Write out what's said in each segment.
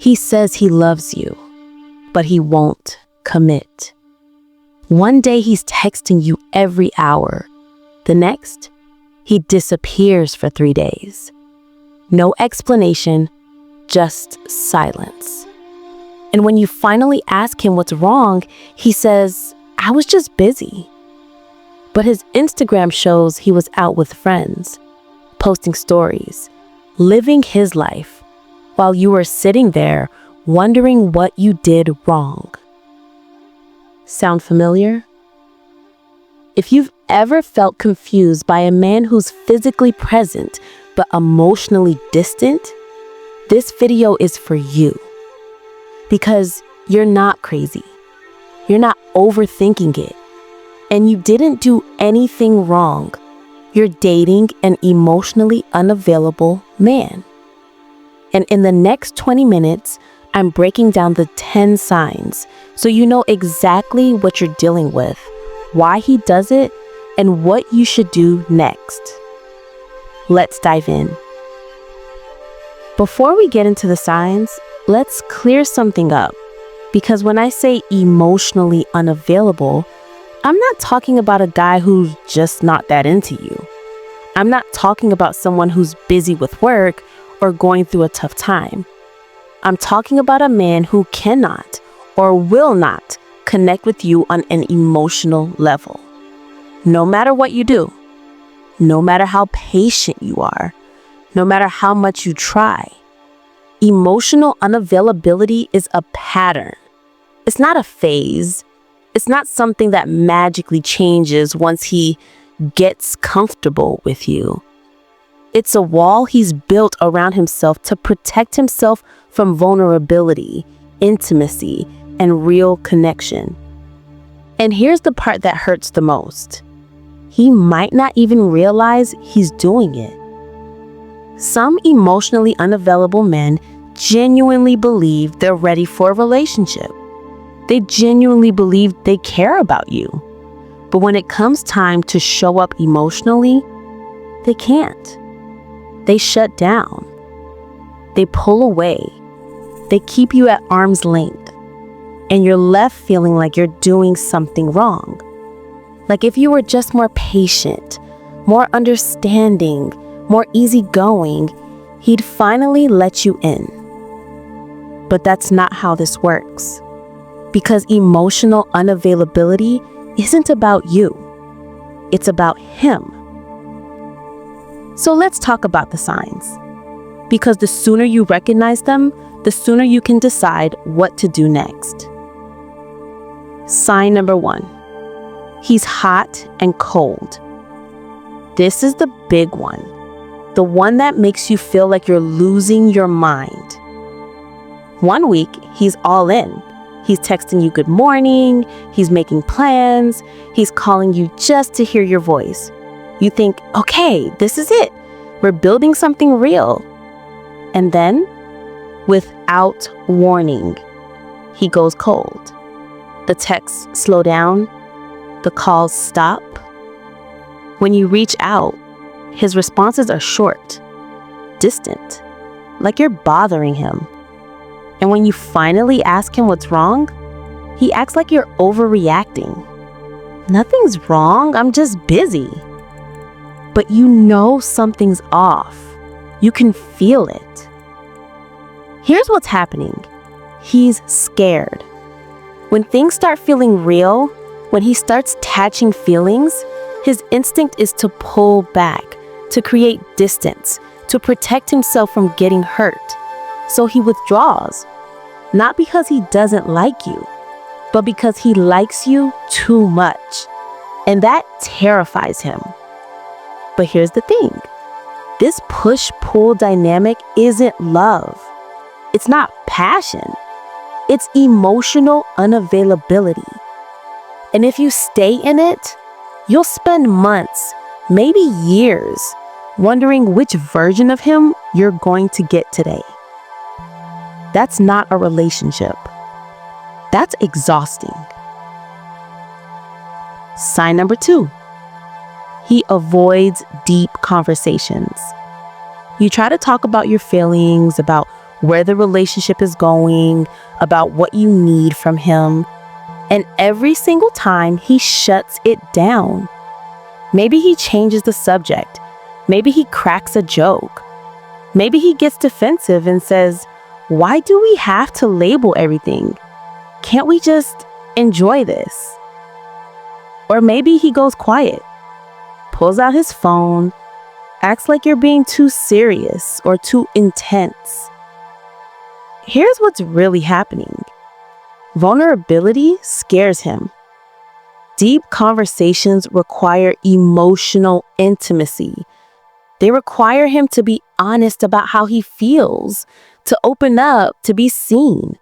He says he loves you, but he won't commit. One day he's texting you every hour. The next, he disappears for 3 days. No explanation, just silence. And when you finally ask him what's wrong, he says, "I was just busy." But his Instagram shows he was out with friends, posting stories, living his life, while you were sitting there wondering what you did wrong. Sound familiar? If you've ever felt confused by a man who's physically present but emotionally distant, this video is for you. Because you're not crazy. You're not overthinking it. And you didn't do anything wrong. You're dating an emotionally unavailable man. And in the next 20 minutes, I'm breaking down the 10 signs so you know exactly what you're dealing with, why he does it, and what you should do next. Let's dive in. Before we get into the signs, let's clear something up. Because when I say emotionally unavailable, I'm not talking about a guy who's just not that into you. I'm not talking about someone who's busy with work or going through a tough time. I'm talking about a man who cannot or will not connect with you on an emotional level. No matter what you do, no matter how patient you are, no matter how much you try, emotional unavailability is a pattern. It's not a phase. It's not something that magically changes once he gets comfortable with you. It's a wall he's built around himself to protect himself from vulnerability, intimacy, and real connection. And here's the part that hurts the most. He might not even realize he's doing it. Some emotionally unavailable men genuinely believe they're ready for a relationship. They genuinely believe they care about you. But when it comes time to show up emotionally, they can't. They shut down. They pull away. They keep you at arm's length. And you're left feeling like you're doing something wrong. Like if you were just more patient, more understanding, more easygoing, he'd finally let you in. But that's not how this works. Because emotional unavailability isn't about you. It's about him. So let's talk about the signs. Because the sooner you recognize them, the sooner you can decide what to do next. Sign number 1. He's hot and cold. This is the big one. The one that makes you feel like you're losing your mind. One week, he's all in. He's texting you good morning, he's making plans, he's calling you just to hear your voice. You think, okay, this is it. We're building something real. And then, without warning, he goes cold. The texts slow down, the calls stop. When you reach out, his responses are short, distant, like you're bothering him. And when you finally ask him what's wrong, he acts like you're overreacting. Nothing's wrong, I'm just busy. But you know something's off. You can feel it. Here's what's happening. He's scared. When things start feeling real, when he starts attaching feelings, his instinct is to pull back, to create distance, to protect himself from getting hurt. So he withdraws, not because he doesn't like you, but because he likes you too much. And that terrifies him. But here's the thing. This push-pull dynamic isn't love. It's not passion. It's emotional unavailability. And if you stay in it, you'll spend months, maybe years, wondering which version of him you're going to get today. That's not a relationship. That's exhausting. Sign number 2. He avoids deep conversations. You try to talk about your feelings, about where the relationship is going, about what you need from him. And every single time he shuts it down. Maybe he changes the subject. Maybe he cracks a joke. Maybe he gets defensive and says, "Why do we have to label everything? Can't we just enjoy this?" Or maybe he goes quiet, pulls out his phone, acts like you're being too serious or too intense. Here's what's really happening. Vulnerability scares him. Deep conversations require emotional intimacy. They require him to be honest about how he feels, to open up, to be seen.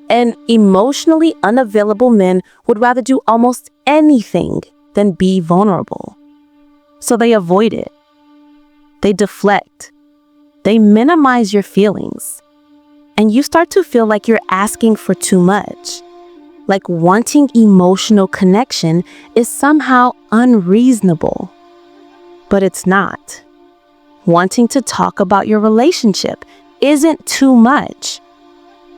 And emotionally unavailable men would rather do almost anything than be vulnerable. So they avoid it. They deflect. They minimize your feelings. And you start to feel like you're asking for too much. Like wanting emotional connection is somehow unreasonable. But it's not. Wanting to talk about your relationship isn't too much.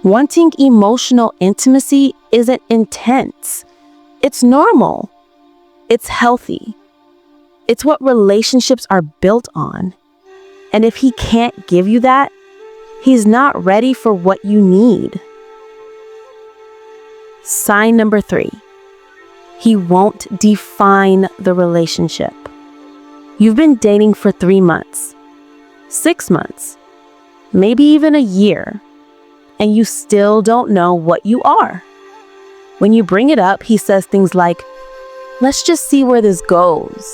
Wanting emotional intimacy isn't intense. It's normal. It's healthy. It's what relationships are built on. And if he can't give you that, he's not ready for what you need. Sign number 3. He won't define the relationship. You've been dating for 3 months, 6 months, maybe even a year, and you still don't know what you are. When you bring it up, he says things like, "Let's just see where this goes.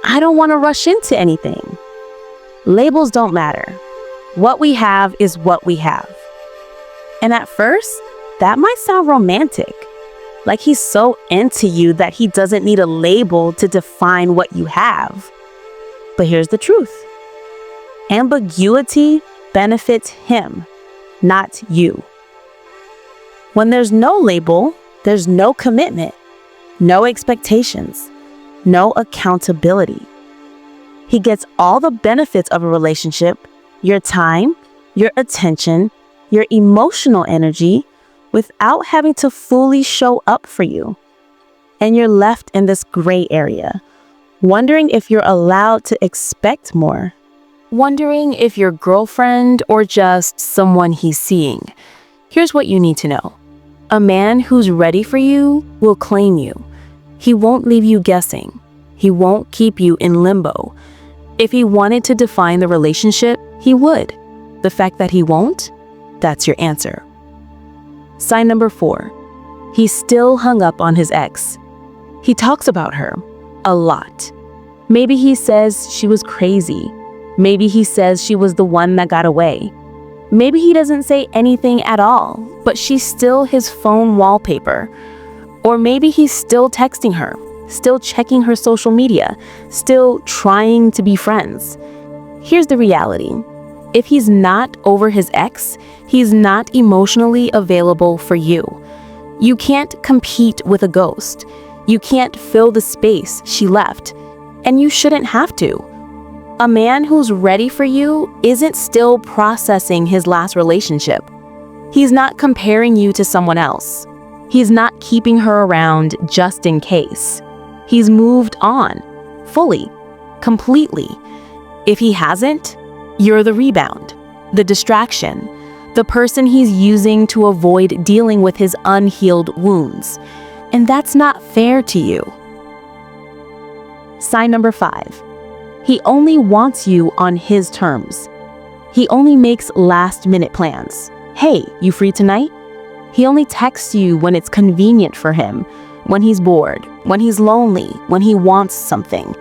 I don't want to rush into anything. Labels don't matter. What we have is what we have." And at first, that might sound romantic. Like he's so into you that he doesn't need a label to define what you have. But here's the truth. Ambiguity benefits him, not you. When there's no label, there's no commitment, no expectations, no accountability. He gets all the benefits of a relationship, your time, your attention, your emotional energy, without having to fully show up for you. And you're left in this gray area, wondering if you're allowed to expect more. Wondering if you're girlfriend or just someone he's seeing. Here's what you need to know. A man who's ready for you will claim you. He won't leave you guessing. He won't keep you in limbo. If he wanted to define the relationship, he would. The fact that he won't, that's your answer. Sign number 4. He's still hung up on his ex. He talks about her a lot. Maybe he says she was crazy. Maybe he says she was the one that got away. Maybe he doesn't say anything at all, but she's still his phone wallpaper. Or maybe he's still texting her, still checking her social media, still trying to be friends. Here's the reality. If he's not over his ex, he's not emotionally available for you. You can't compete with a ghost. You can't fill the space she left, and you shouldn't have to. A man who's ready for you isn't still processing his last relationship. He's not comparing you to someone else. He's not keeping her around just in case. He's moved on, fully, completely. If he hasn't, you're the rebound, the distraction, the person he's using to avoid dealing with his unhealed wounds. And that's not fair to you. Sign number 5. He only wants you on his terms. He only makes last-minute plans. Hey, you free tonight? He only texts you when it's convenient for him, when he's bored, when he's lonely, when he wants something.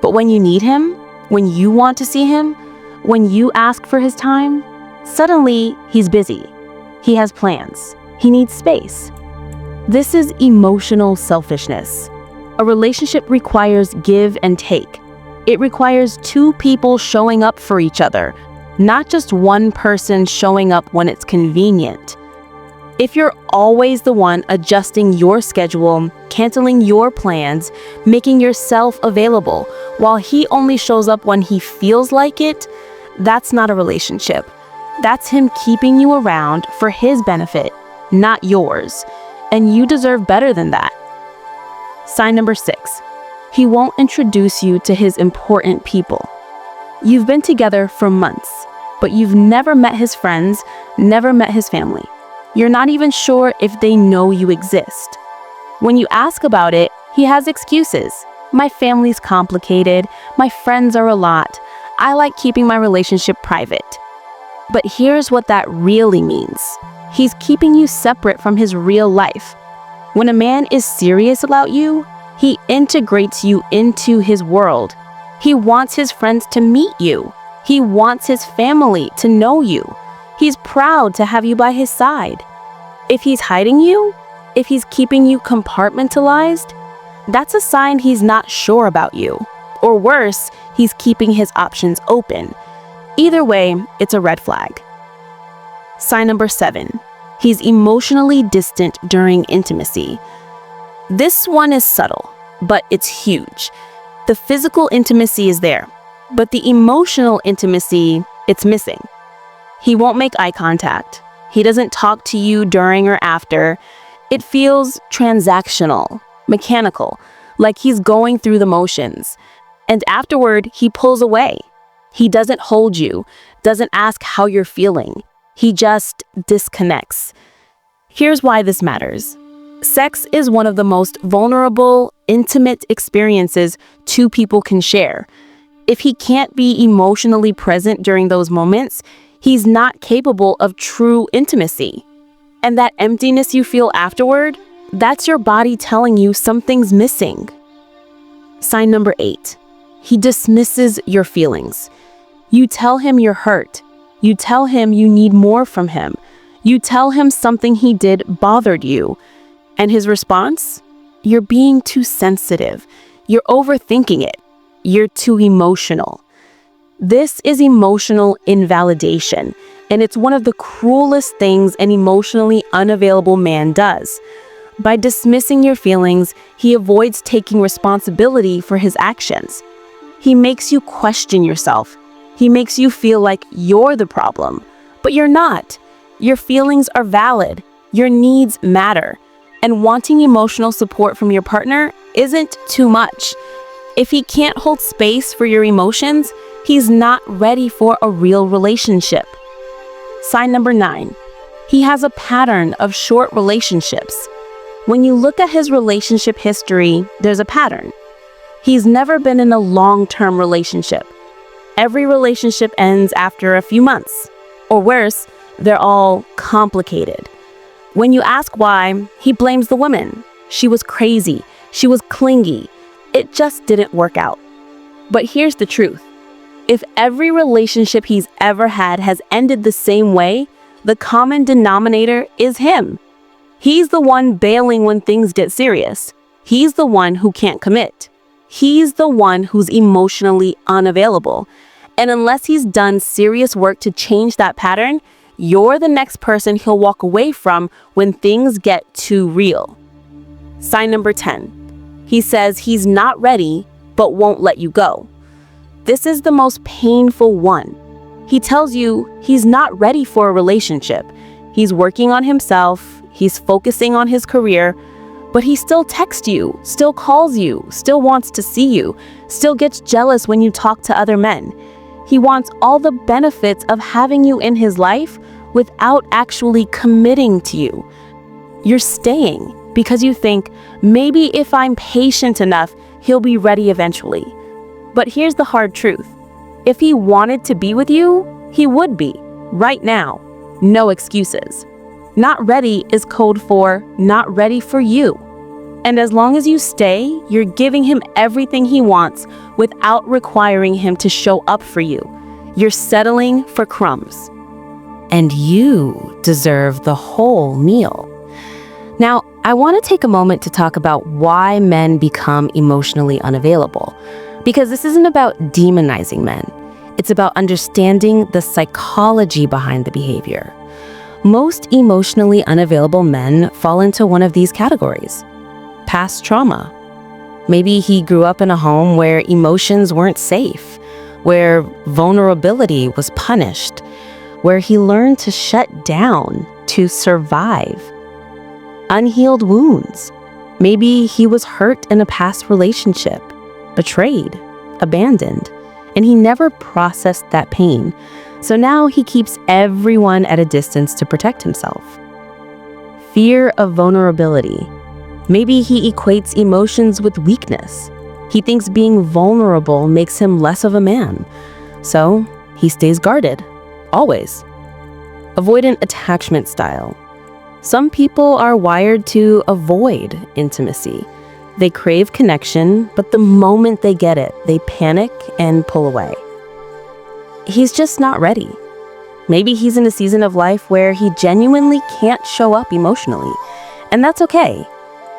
But when you need him, when you want to see him, when you ask for his time, suddenly he's busy. He has plans. He needs space. This is emotional selfishness. A relationship requires give and take. It requires 2 people showing up for each other, not just one person showing up when it's convenient. If you're always the one adjusting your schedule, canceling your plans, making yourself available, while he only shows up when he feels like it, that's not a relationship. That's him keeping you around for his benefit, not yours. And you deserve better than that. Sign number 6. He won't introduce you to his important people. You've been together for months, but you've never met his friends, never met his family. You're not even sure if they know you exist. When you ask about it, he has excuses. My family's complicated. My friends are a lot. I like keeping my relationship private. But here's what that really means. He's keeping you separate from his real life. When a man is serious about you, he integrates you into his world. He wants his friends to meet you. He wants his family to know you. He's proud to have you by his side. If he's hiding you, if he's keeping you compartmentalized, that's a sign he's not sure about you. Or worse, he's keeping his options open. Either way, it's a red flag. Sign number 7. He's emotionally distant during intimacy. This one is subtle, but it's huge. The physical intimacy is there, but the emotional intimacy, it's missing. He won't make eye contact. He doesn't talk to you during or after. It feels transactional, mechanical, like he's going through the motions. And afterward, he pulls away. He doesn't hold you, doesn't ask how you're feeling. He just disconnects. Here's why this matters. Sex is one of the most vulnerable, intimate experiences two people can share. If he can't be emotionally present during those moments, he's not capable of true intimacy. And that emptiness you feel afterward, that's your body telling you something's missing. Sign number 8. He dismisses your feelings. You tell him you're hurt. You tell him you need more from him. You tell him something he did bothered you. And his response? You're being too sensitive. You're overthinking it. You're too emotional. This is emotional invalidation, and it's one of the cruelest things an emotionally unavailable man does. By dismissing your feelings, he avoids taking responsibility for his actions. He makes you question yourself. He makes you feel like you're the problem, but you're not. Your feelings are valid. Your needs matter. And wanting emotional support from your partner isn't too much. If he can't hold space for your emotions, he's not ready for a real relationship. Sign number 9. He has a pattern of short relationships. When you look at his relationship history, there's a pattern. He's never been in a long-term relationship. Every relationship ends after a few months. Or worse, they're all complicated. When you ask why, he blames the woman. She was crazy. She was clingy. It just didn't work out. But here's the truth. If every relationship he's ever had has ended the same way, the common denominator is him. He's the one bailing when things get serious. He's the one who can't commit. He's the one who's emotionally unavailable. And unless he's done serious work to change that pattern, you're the next person he'll walk away from when things get too real. Sign number 10. He says he's not ready, but won't let you go. This is the most painful one. He tells you he's not ready for a relationship. He's working on himself, he's focusing on his career, but he still texts you, still calls you, still wants to see you, still gets jealous when you talk to other men. He wants all the benefits of having you in his life without actually committing to you. You're staying because you think, maybe if I'm patient enough, he'll be ready eventually. But here's the hard truth. If he wanted to be with you, he would be, right now. No excuses. Not ready is code for not ready for you. And as long as you stay, you're giving him everything he wants without requiring him to show up for you. You're settling for crumbs. And you deserve the whole meal. Now, I want to take a moment to talk about why men become emotionally unavailable. Because this isn't about demonizing men. It's about understanding the psychology behind the behavior. Most emotionally unavailable men fall into one of these categories. Past trauma. Maybe he grew up in a home where emotions weren't safe, where vulnerability was punished, where he learned to shut down to survive. Unhealed wounds. Maybe he was hurt in a past relationship, betrayed, abandoned, and he never processed that pain. So now he keeps everyone at a distance to protect himself. Fear of vulnerability. Maybe he equates emotions with weakness. He thinks being vulnerable makes him less of a man. So he stays guarded, always. Avoidant attachment style. Some people are wired to avoid intimacy. They crave connection, but the moment they get it, they panic and pull away. He's just not ready. Maybe he's in a season of life where he genuinely can't show up emotionally, and that's okay.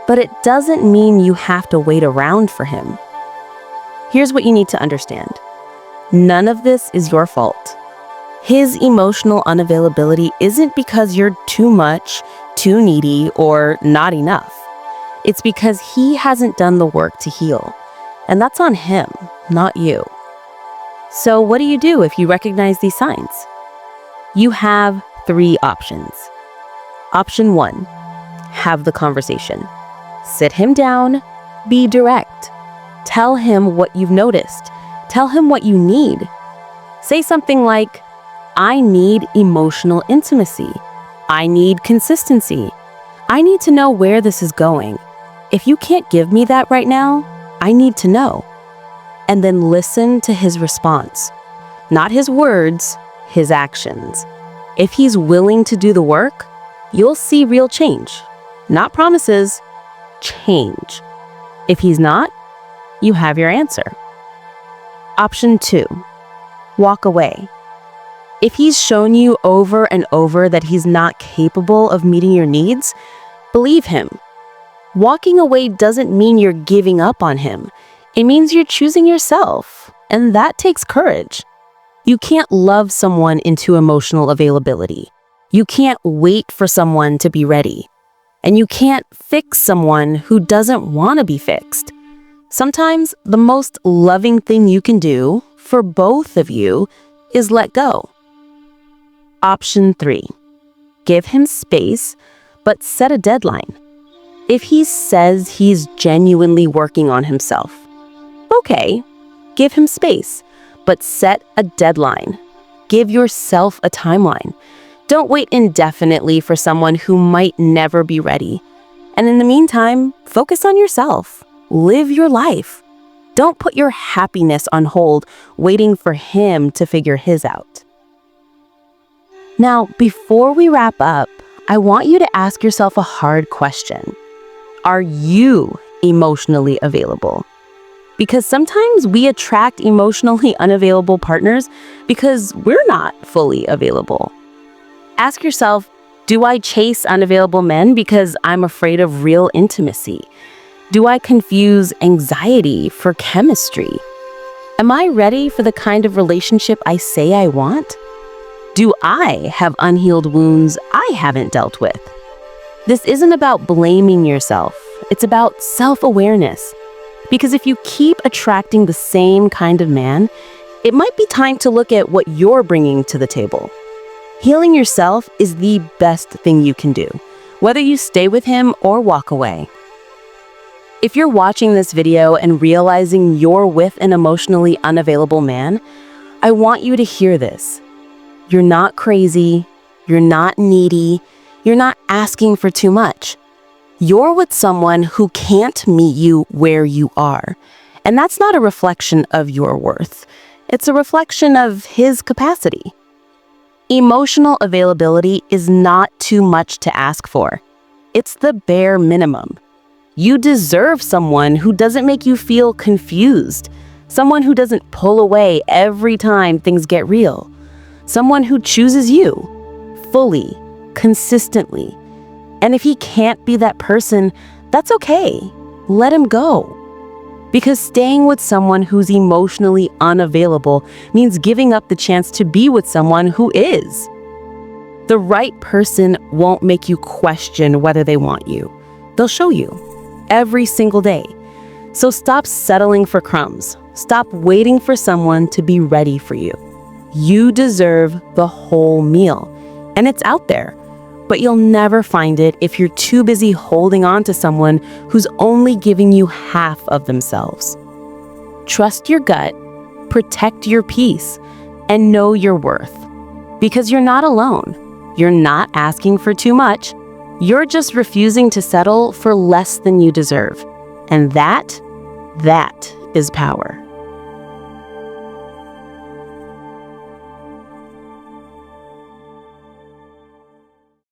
But it doesn't mean you have to wait around for him. Here's what you need to understand. None of this is your fault. His emotional unavailability isn't because you're too much, too needy, or not enough. It's because he hasn't done the work to heal. And that's on him, not you. So what do you do if you recognize these signs? You have 3 options. Option 1, have the conversation. Sit him down, be direct. Tell him what you've noticed. Tell him what you need. Say something like, I need emotional intimacy. I need consistency. I need to know where this is going. If you can't give me that right now, I need to know. And then listen to his response. Not his words, his actions. If he's willing to do the work, you'll see real change. Not promises, change. If he's not, you have your answer. Option 2, walk away. If he's shown you over and over that he's not capable of meeting your needs, believe him. Walking away doesn't mean you're giving up on him. It means you're choosing yourself, and that takes courage. You can't love someone into emotional availability. You can't wait for someone to be ready. And you can't fix someone who doesn't want to be fixed. Sometimes the most loving thing you can do for both of you is let go. Option 3, give him space, but set a deadline. If he says he's genuinely working on himself, okay, give him space, but set a deadline. Give yourself a timeline. Don't wait indefinitely for someone who might never be ready. And in the meantime, focus on yourself. Live your life. Don't put your happiness on hold, waiting for him to figure his out. Now, before we wrap up, I want you to ask yourself a hard question. Are you emotionally available? Because sometimes we attract emotionally unavailable partners because we're not fully available. Ask yourself, do I chase unavailable men because I'm afraid of real intimacy? Do I confuse anxiety for chemistry? Am I ready for the kind of relationship I say I want? Do I have unhealed wounds I haven't dealt with? This isn't about blaming yourself. It's about self-awareness. Because if you keep attracting the same kind of man, it might be time to look at what you're bringing to the table. Healing yourself is the best thing you can do, whether you stay with him or walk away. If you're watching this video and realizing you're with an emotionally unavailable man, I want you to hear this. You're not crazy, you're not needy, you're not asking for too much. You're with someone who can't meet you where you are. And that's not a reflection of your worth. It's a reflection of his capacity. Emotional availability is not too much to ask for. It's the bare minimum. You deserve someone who doesn't make you feel confused, someone who doesn't pull away every time things get real, someone who chooses you fully, consistently. And if he can't be that person, that's okay. Let him go. Because staying with someone who's emotionally unavailable means giving up the chance to be with someone who is. The right person won't make you question whether they want you. They'll show you every single day. So stop settling for crumbs. Stop waiting for someone to be ready for you. You deserve the whole meal, and it's out there. But you'll never find it if you're too busy holding on to someone who's only giving you half of themselves. Trust your gut, protect your peace, and know your worth. Because you're not alone. You're not asking for too much. You're just refusing to settle for less than you deserve. And that is power.